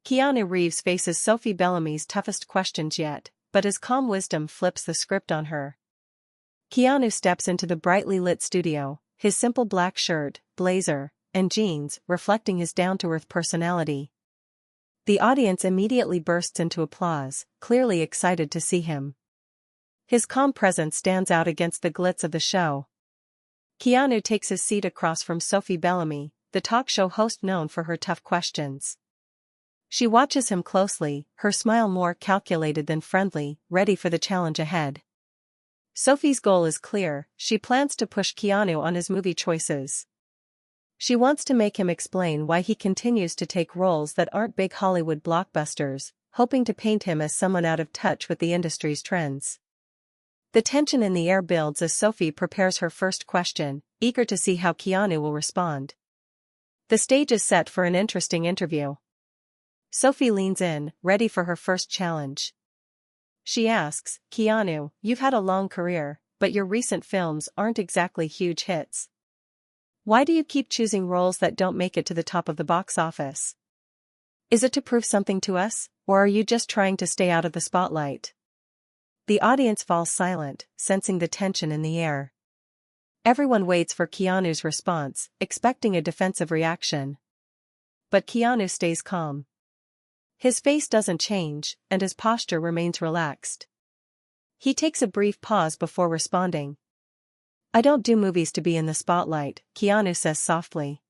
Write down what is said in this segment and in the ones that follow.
Keanu Reeves faces Sophie Bellamy's toughest questions yet, but his calm wisdom flips the script on her. Keanu steps into the brightly lit studio, his simple black shirt, blazer, and jeans reflecting his down-to-earth personality. The audience immediately bursts into applause, clearly excited to see him. His calm presence stands out against the glitz of the show. Keanu takes his seat across from Sophie Bellamy, the talk show host known for her tough questions. She watches him closely, her smile more calculated than friendly, ready for the challenge ahead. Sophie's goal is clear: she plans to push Keanu on his movie choices. She wants to make him explain why he continues to take roles that aren't big Hollywood blockbusters, hoping to paint him as someone out of touch with the industry's trends. The tension in the air builds as Sophie prepares her first question, eager to see how Keanu will respond. The stage is set for an interesting interview. Sophie leans in, ready for her first challenge. She asks, "Keanu, you've had a long career, but your recent films aren't exactly huge hits. Why do you keep choosing roles that don't make it to the top of the box office? Is it to prove something to us, or are you just trying to stay out of the spotlight?" The audience falls silent, sensing the tension in the air. Everyone waits for Keanu's response, expecting a defensive reaction. But Keanu stays calm. His face doesn't change, and his posture remains relaxed. He takes a brief pause before responding. "I don't do movies to be in the spotlight," Keanu says softly.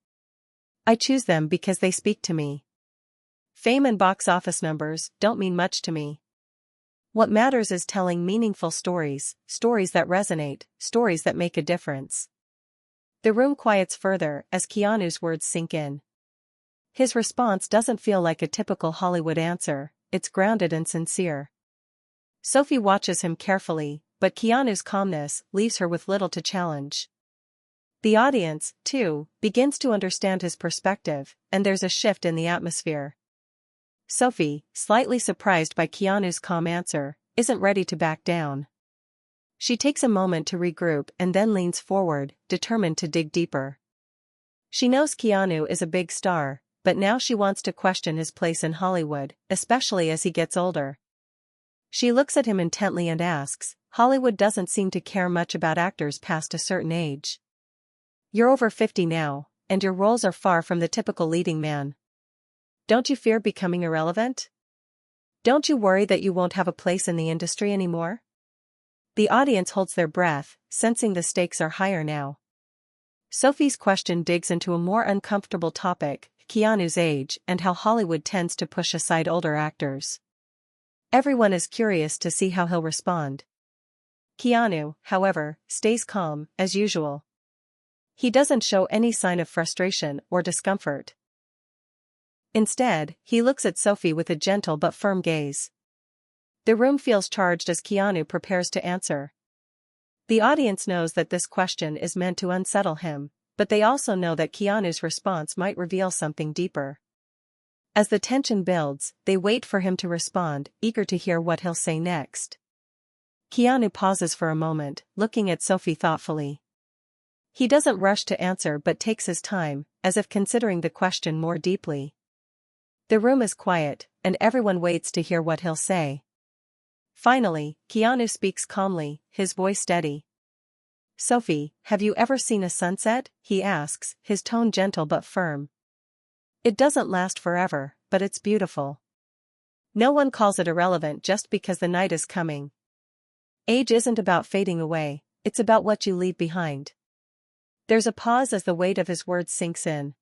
"I choose them because they speak to me. Fame and box office numbers don't mean much to me. What matters is telling meaningful stories, stories that resonate, stories that make a difference." The room quiets further as Keanu's words sink in. His response doesn't feel like a typical Hollywood answer, it's grounded and sincere. Sophie watches him carefully, but Keanu's calmness leaves her with little to challenge. The audience, too, begins to understand his perspective, and there's a shift in the atmosphere. Sophie, slightly surprised by Keanu's calm answer, isn't ready to back down. She takes a moment to regroup and then leans forward, determined to dig deeper. She knows Keanu is a big star, but now she wants to question his place in Hollywood, especially as he gets older. She looks at him intently and asks, "Hollywood doesn't seem to care much about actors past a certain age. You're over 50 now, and your roles are far from the typical leading man. Don't you fear becoming irrelevant? Don't you worry that you won't have a place in the industry anymore?" The audience holds their breath, sensing the stakes are higher now. Sophie's question digs into a more uncomfortable topic: Keanu's age and how Hollywood tends to push aside older actors. Everyone is curious to see how he'll respond. Keanu, however, stays calm, as usual. He doesn't show any sign of frustration or discomfort. Instead, he looks at Sophie with a gentle but firm gaze. The room feels charged as Keanu prepares to answer. The audience knows that this question is meant to unsettle him, but they also know that Keanu's response might reveal something deeper. As the tension builds, they wait for him to respond, eager to hear what he'll say next. Keanu pauses for a moment, looking at Sophie thoughtfully. He doesn't rush to answer but takes his time, as if considering the question more deeply. The room is quiet, and everyone waits to hear what he'll say. Finally, Keanu speaks calmly, his voice steady. "Sophie, have you ever seen a sunset?" he asks, his tone gentle but firm. "It doesn't last forever, but it's beautiful. No one calls it irrelevant just because the night is coming. Age isn't about fading away, it's about what you leave behind." There's a pause as the weight of his words sinks in.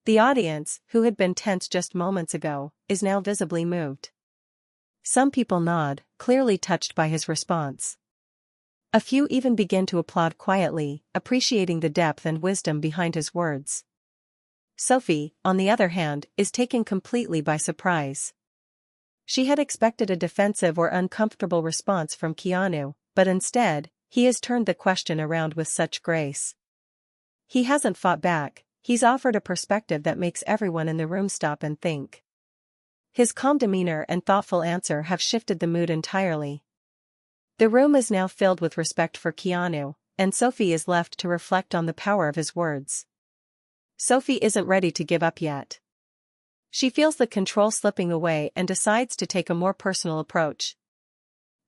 The audience, who had been tense just moments ago, is now visibly moved. Some people nod, clearly touched by his response. A few even begin to applaud quietly, appreciating the depth and wisdom behind his words. Sophie, on the other hand, is taken completely by surprise. She had expected a defensive or uncomfortable response from Keanu, but instead, he has turned the question around with such grace. He hasn't fought back, he's offered a perspective that makes everyone in the room stop and think. His calm demeanor and thoughtful answer have shifted the mood entirely. The room is now filled with respect for Keanu, and Sophie is left to reflect on the power of his words. Sophie isn't ready to give up yet. She feels the control slipping away and decides to take a more personal approach.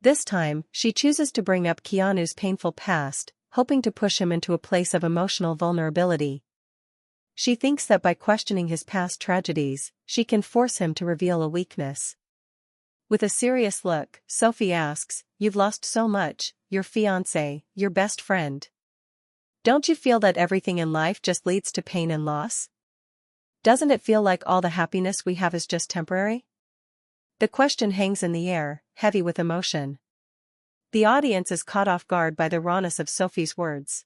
This time, she chooses to bring up Keanu's painful past, hoping to push him into a place of emotional vulnerability. She thinks that by questioning his past tragedies, she can force him to reveal a weakness. With a serious look, Sophie asks, "You've lost so much, your fiancé, your best friend. Don't you feel that everything in life just leads to pain and loss? Doesn't it feel like all the happiness we have is just temporary?" The question hangs in the air, heavy with emotion. The audience is caught off guard by the rawness of Sophie's words.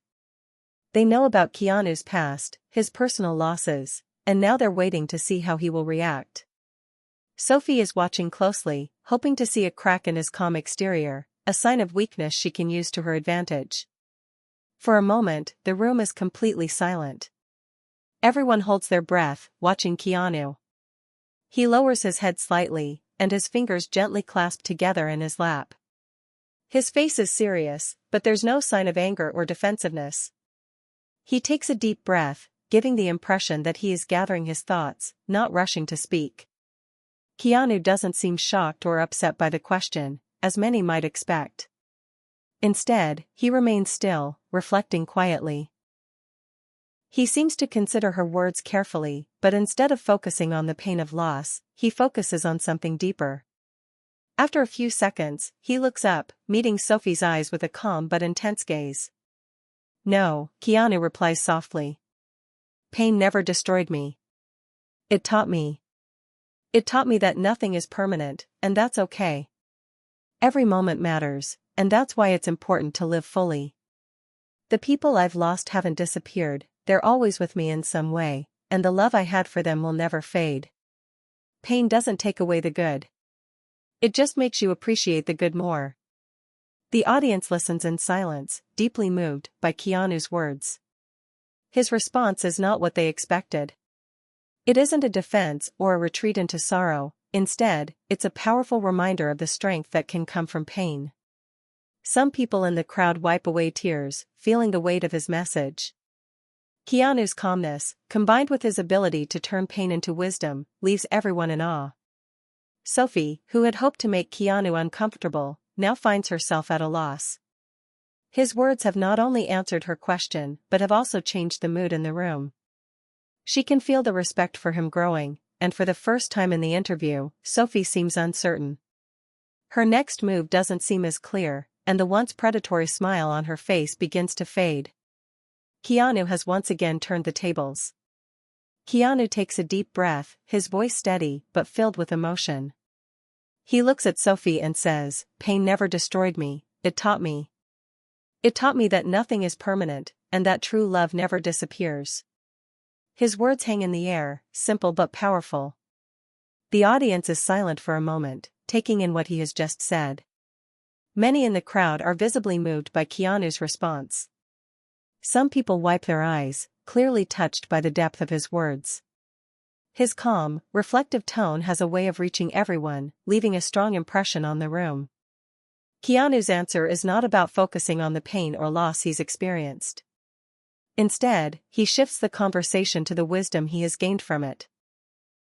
They know about Keanu's past, his personal losses, and now they're waiting to see how he will react. Sophie is watching closely, hoping to see a crack in his calm exterior, a sign of weakness she can use to her advantage. For a moment, the room is completely silent. Everyone holds their breath, watching Keanu. He lowers his head slightly, and his fingers gently clasp together in his lap. His face is serious, but there's no sign of anger or defensiveness. He takes a deep breath, giving the impression that he is gathering his thoughts, not rushing to speak. Keanu doesn't seem shocked or upset by the question, as many might expect. Instead, he remains still, reflecting quietly. He seems to consider her words carefully, but instead of focusing on the pain of loss, he focuses on something deeper. After a few seconds, he looks up, meeting Sophie's eyes with a calm but intense gaze. "No," Keanu replies softly. "Pain never destroyed me. It taught me. It taught me that nothing is permanent, and that's okay. Every moment matters, and that's why it's important to live fully. The people I've lost haven't disappeared, they're always with me in some way, and the love I had for them will never fade. Pain doesn't take away the good. It just makes you appreciate the good more." The audience listens in silence, deeply moved by Keanu's words. His response is not what they expected. It isn't a defense or a retreat into sorrow, instead, it's a powerful reminder of the strength that can come from pain. Some people in the crowd wipe away tears, feeling the weight of his message. Keanu's calmness, combined with his ability to turn pain into wisdom, leaves everyone in awe. Sophie, who had hoped to make Keanu uncomfortable, now finds herself at a loss. His words have not only answered her question but have also changed the mood in the room. She can feel the respect for him growing, and for the first time in the interview, Sophie seems uncertain. Her next move doesn't seem as clear, and the once predatory smile on her face begins to fade. Keanu has once again turned the tables. Keanu takes a deep breath, his voice steady but filled with emotion. He looks at Sophie and says, "Pain never destroyed me, it taught me. It taught me that nothing is permanent, and that true love never disappears." His words hang in the air, simple but powerful. The audience is silent for a moment, taking in what he has just said. Many in the crowd are visibly moved by Keanu's response. Some people wipe their eyes, clearly touched by the depth of his words. His calm, reflective tone has a way of reaching everyone, leaving a strong impression on the room. Keanu's answer is not about focusing on the pain or loss he's experienced. Instead, he shifts the conversation to the wisdom he has gained from it.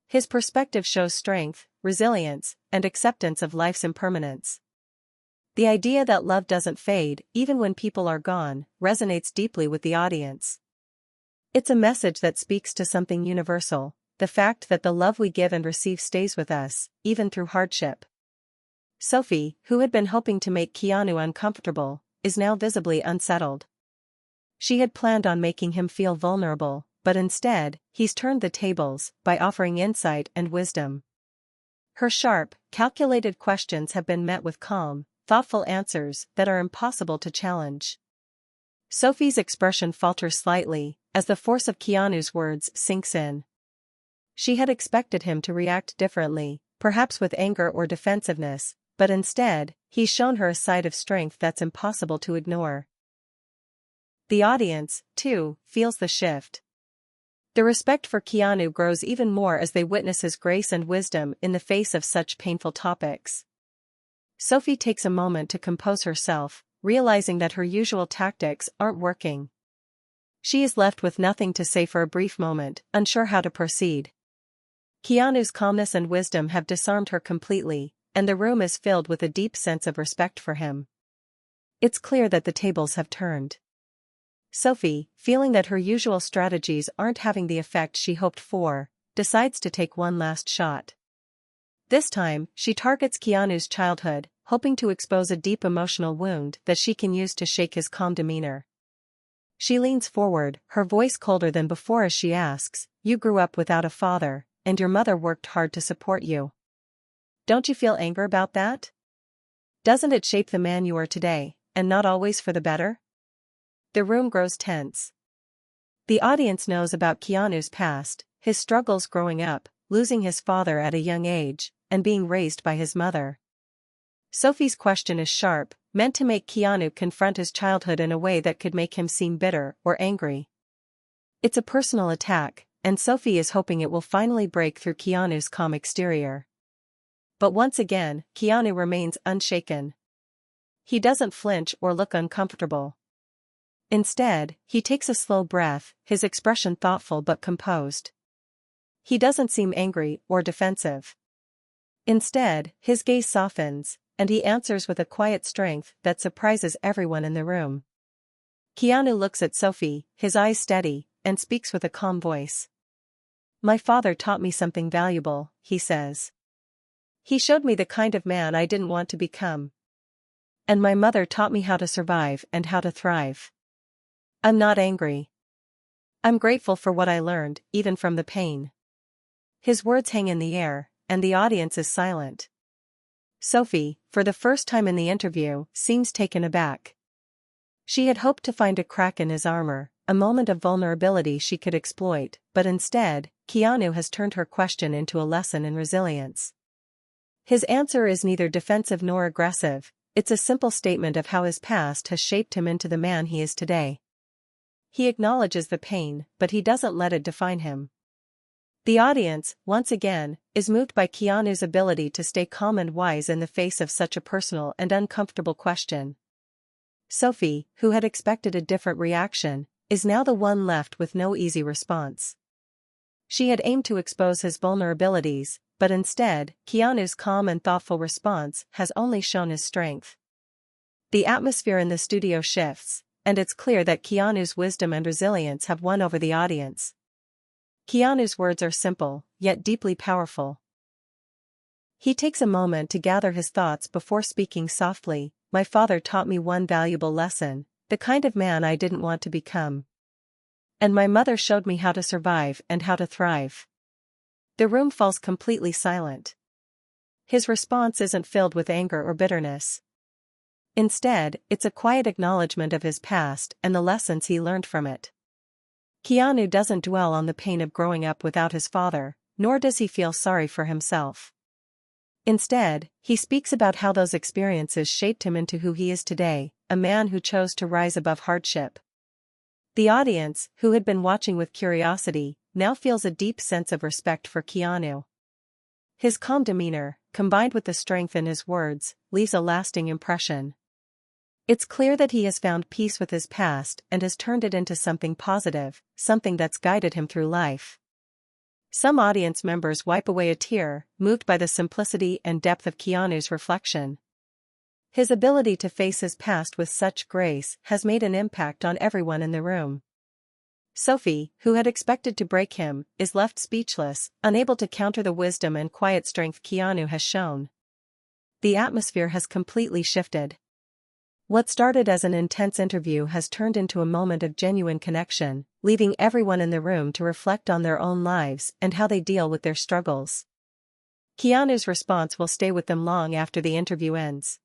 His perspective shows strength, resilience, and acceptance of life's impermanence. The idea that love doesn't fade, even when people are gone, resonates deeply with the audience. It's a message that speaks to something universal, the fact that the love we give and receive stays with us, even through hardship. Sophie, who had been hoping to make Keanu uncomfortable, is now visibly unsettled. She had planned on making him feel vulnerable, but instead, he's turned the tables by offering insight and wisdom. Her sharp, calculated questions have been met with calm, thoughtful answers that are impossible to challenge. Sophie's expression falters slightly, as the force of Keanu's words sinks in. She had expected him to react differently, perhaps with anger or defensiveness, but instead, he's shown her a side of strength that's impossible to ignore. The audience, too, feels the shift. The respect for Keanu grows even more as they witness his grace and wisdom in the face of such painful topics. Sophie takes a moment to compose herself, realizing that her usual tactics aren't working. She is left with nothing to say for a brief moment, unsure how to proceed. Keanu's calmness and wisdom have disarmed her completely, and the room is filled with a deep sense of respect for him. It's clear that the tables have turned. Sophie, feeling that her usual strategies aren't having the effect she hoped for, decides to take one last shot. This time, she targets Keanu's childhood, hoping to expose a deep emotional wound that she can use to shake his calm demeanor. She leans forward, her voice colder than before as she asks, "You grew up without a father, and your mother worked hard to support you. Don't you feel anger about that? Doesn't it shape the man you are today, and not always for the better?" The room grows tense. The audience knows about Keanu's past, his struggles growing up, losing his father at a young age, and being raised by his mother. Sophie's question is sharp, meant to make Keanu confront his childhood in a way that could make him seem bitter or angry. It's a personal attack, and Sophie is hoping it will finally break through Keanu's calm exterior. But once again, Keanu remains unshaken. He doesn't flinch or look uncomfortable. Instead, he takes a slow breath, his expression thoughtful but composed. He doesn't seem angry or defensive. Instead, his gaze softens, and he answers with a quiet strength that surprises everyone in the room. Keanu looks at Sophie, his eyes steady, and speaks with a calm voice. "My father taught me something valuable," he says. "He showed me the kind of man I didn't want to become. And my mother taught me how to survive and how to thrive. I'm not angry. I'm grateful for what I learned, even from the pain." His words hang in the air, and the audience is silent. Sophie, for the first time in the interview, seems taken aback. She had hoped to find a crack in his armor, a moment of vulnerability she could exploit, but instead, Keanu has turned her question into a lesson in resilience. His answer is neither defensive nor aggressive, it's a simple statement of how his past has shaped him into the man he is today. He acknowledges the pain, but he doesn't let it define him. The audience, once again, is moved by Keanu's ability to stay calm and wise in the face of such a personal and uncomfortable question. Sophie, who had expected a different reaction, is now the one left with no easy response. She had aimed to expose his vulnerabilities, but instead, Keanu's calm and thoughtful response has only shown his strength. The atmosphere in the studio shifts, and it's clear that Keanu's wisdom and resilience have won over the audience. Keanu's words are simple, yet deeply powerful. He takes a moment to gather his thoughts before speaking softly. "My father taught me one valuable lesson, the kind of man I didn't want to become. And my mother showed me how to survive and how to thrive." The room falls completely silent. His response isn't filled with anger or bitterness. Instead, it's a quiet acknowledgement of his past and the lessons he learned from it. Keanu doesn't dwell on the pain of growing up without his father, nor does he feel sorry for himself. Instead, he speaks about how those experiences shaped him into who he is today, a man who chose to rise above hardship. The audience, who had been watching with curiosity, now feels a deep sense of respect for Keanu. His calm demeanor, combined with the strength in his words, leaves a lasting impression. It's clear that he has found peace with his past and has turned it into something positive, something that's guided him through life. Some audience members wipe away a tear, moved by the simplicity and depth of Keanu's reflection. His ability to face his past with such grace has made an impact on everyone in the room. Sophie, who had expected to break him, is left speechless, unable to counter the wisdom and quiet strength Keanu has shown. The atmosphere has completely shifted. What started as an intense interview has turned into a moment of genuine connection, leaving everyone in the room to reflect on their own lives and how they deal with their struggles. Keanu's response will stay with them long after the interview ends.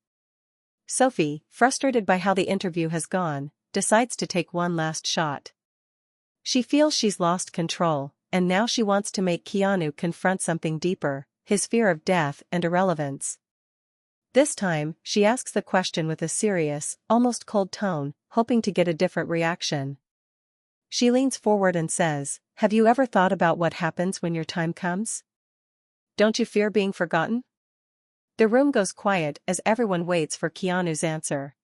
Sophie, frustrated by how the interview has gone, decides to take one last shot. She feels she's lost control, and now she wants to make Keanu confront something deeper, his fear of death and irrelevance. This time, she asks the question with a serious, almost cold tone, hoping to get a different reaction. She leans forward and says, "Have you ever thought about what happens when your time comes? Don't you fear being forgotten?" The room goes quiet as everyone waits for Keanu's answer.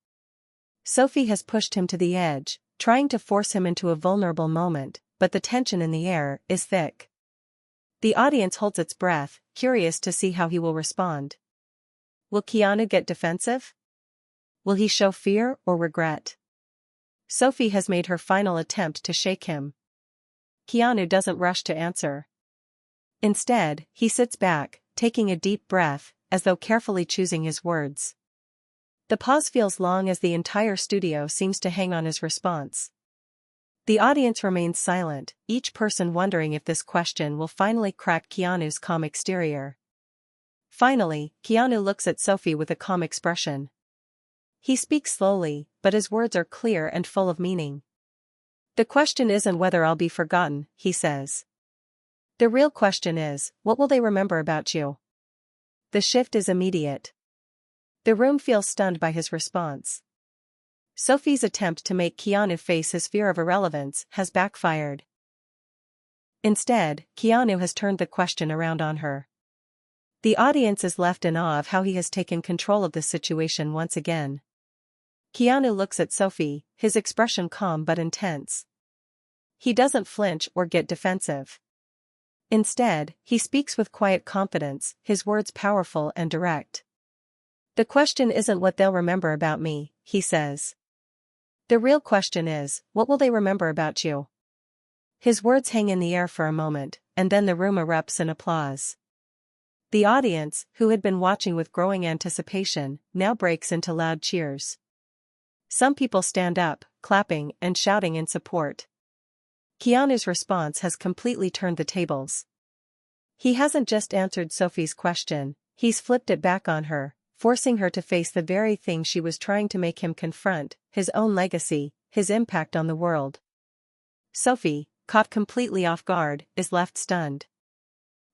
Sophie has pushed him to the edge, trying to force him into a vulnerable moment, but the tension in the air is thick. The audience holds its breath, curious to see how he will respond. Will Keanu get defensive? Will he show fear or regret? Sophie has made her final attempt to shake him. Keanu doesn't rush to answer. Instead, he sits back, taking a deep breath, as though carefully choosing his words. The pause feels long as the entire studio seems to hang on his response. The audience remains silent, each person wondering if this question will finally crack Keanu's calm exterior. Finally, Keanu looks at Sophie with a calm expression. He speaks slowly, but his words are clear and full of meaning. The question isn't whether I'll be forgotten, he says. The real question is, what will they remember about you? The shift is immediate. The room feels stunned by his response. Sophie's attempt to make Keanu face his fear of irrelevance has backfired. Instead, Keanu has turned the question around on her. The audience is left in awe of how he has taken control of the situation once again. Keanu looks at Sophie, his expression calm but intense. He doesn't flinch or get defensive. Instead, he speaks with quiet confidence, his words powerful and direct. The question isn't what they'll remember about me, he says. The real question is, what will they remember about you? His words hang in the air for a moment, and then the room erupts in applause. The audience, who had been watching with growing anticipation, now breaks into loud cheers. Some people stand up, clapping and shouting in support. Keanu's response has completely turned the tables. He hasn't just answered Sophie's question, he's flipped it back on her, forcing her to face the very thing she was trying to make him confront, his own legacy, his impact on the world. Sophie, caught completely off guard, is left stunned.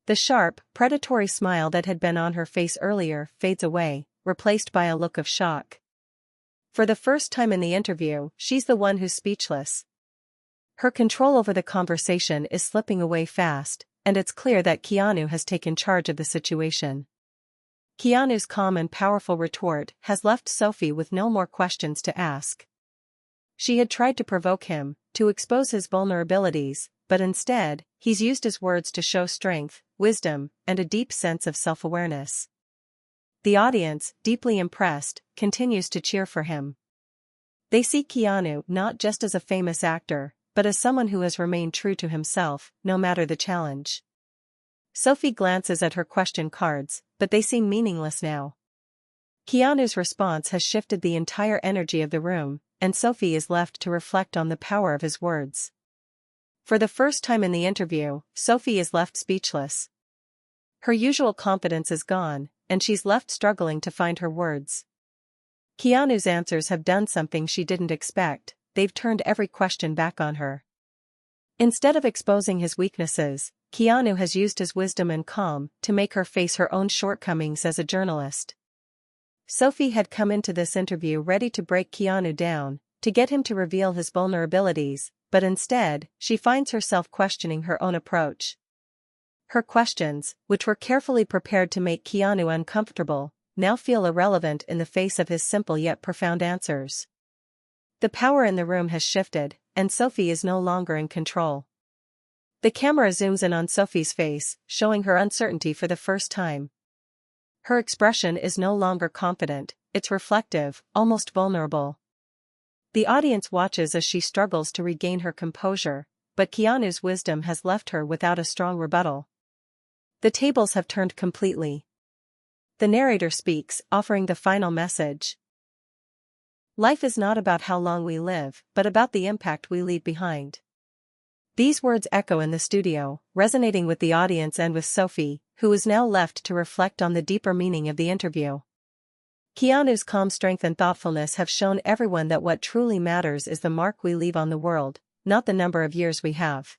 The sharp, predatory smile that had been on her face earlier fades away, replaced by a look of shock. For the first time in the interview, she's the one who's speechless. Her control over the conversation is slipping away fast, and it's clear that Keanu has taken charge of the situation. Keanu's calm and powerful retort has left Sophie with no more questions to ask. She had tried to provoke him, to expose his vulnerabilities, but instead, he's used his words to show strength, wisdom, and a deep sense of self-awareness. The audience, deeply impressed, continues to cheer for him. They see Keanu not just as a famous actor, but as someone who has remained true to himself, no matter the challenge. Sophie glances at her question cards, but they seem meaningless now. Keanu's response has shifted the entire energy of the room, and Sophie is left to reflect on the power of his words. For the first time in the interview, Sophie is left speechless. Her usual confidence is gone, and she's left struggling to find her words. Keanu's answers have done something she didn't expect, they've turned every question back on her. Instead of exposing his weaknesses, Keanu has used his wisdom and calm to make her face her own shortcomings as a journalist. Sophie had come into this interview ready to break Keanu down, to get him to reveal his vulnerabilities, but instead, she finds herself questioning her own approach. Her questions, which were carefully prepared to make Keanu uncomfortable, now feel irrelevant in the face of his simple yet profound answers. The power in the room has shifted, and Sophie is no longer in control. The camera zooms in on Sophie's face, showing her uncertainty for the first time. Her expression is no longer confident, it's reflective, almost vulnerable. The audience watches as she struggles to regain her composure, but Keanu's wisdom has left her without a strong rebuttal. The tables have turned completely. The narrator speaks, offering the final message. Life is not about how long we live, but about the impact we leave behind. These words echo in the studio, resonating with the audience and with Sophie, who is now left to reflect on the deeper meaning of the interview. Keanu's calm strength and thoughtfulness have shown everyone that what truly matters is the mark we leave on the world, not the number of years we have.